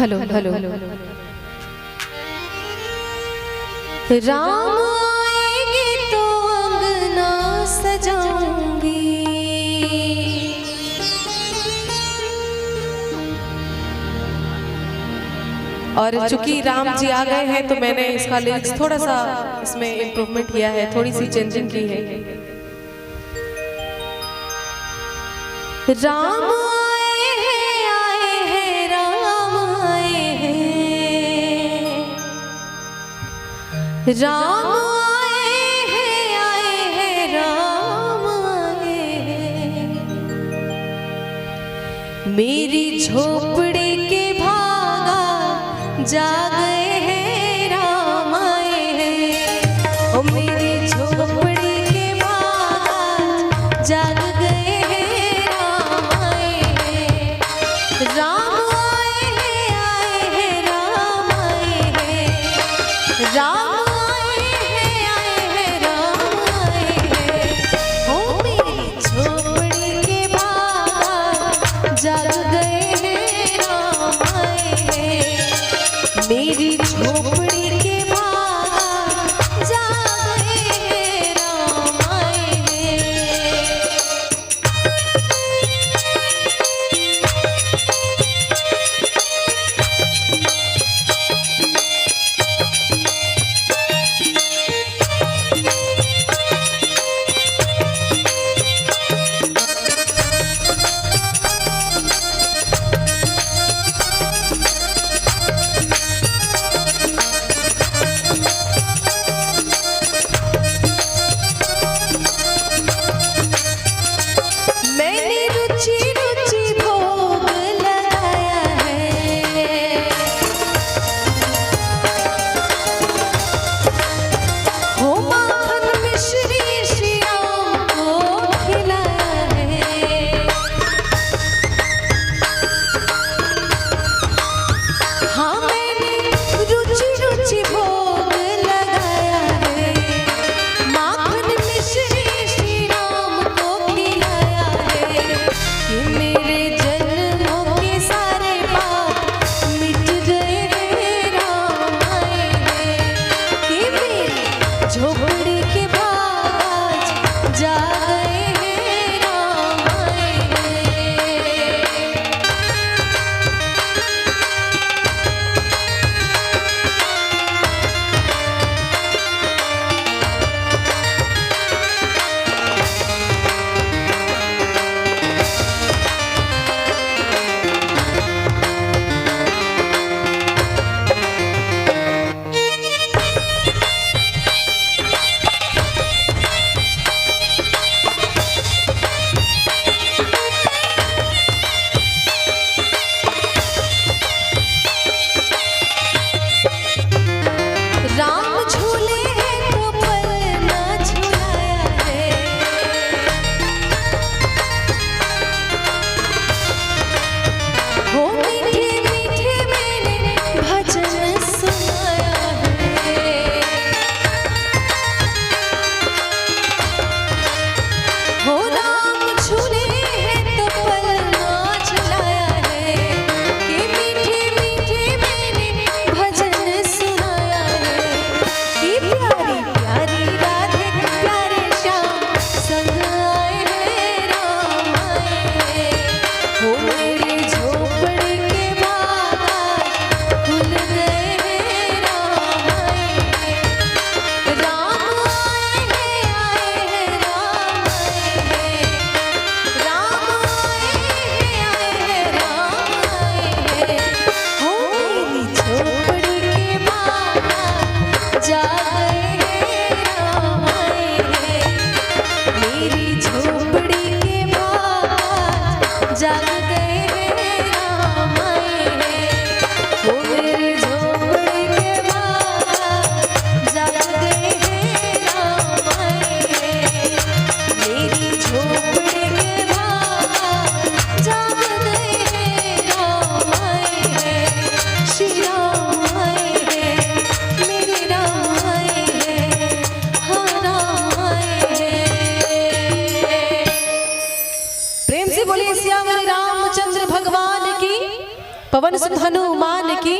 Hello hello Ram आएंगे तो अंगना सजाऊंगी। और चूंकि राम जी आ गए हैं तो मैंने इसका लिरिक्स थोड़ा सा इसमें इम्प्रूवमेंट किया है, थोड़ी सी चेंजिंग की है। राम आए हैं राम आए हैं, राम आए हैं राम आए हैं। मेरी झोपड़ी के भागा जाग गए हैं राम आए हैं। ओ मेरी झोपड़ी के भागा जाग गए हैं राम आए हैं। राम आए हैं राम आए हैं, राम मेरी झोपड़ी के भागा जाग गए हैं राम आए हैं। झोपड़ी के भागा जाग गए हैं राम आए हैं। पवन सुत हनुमान की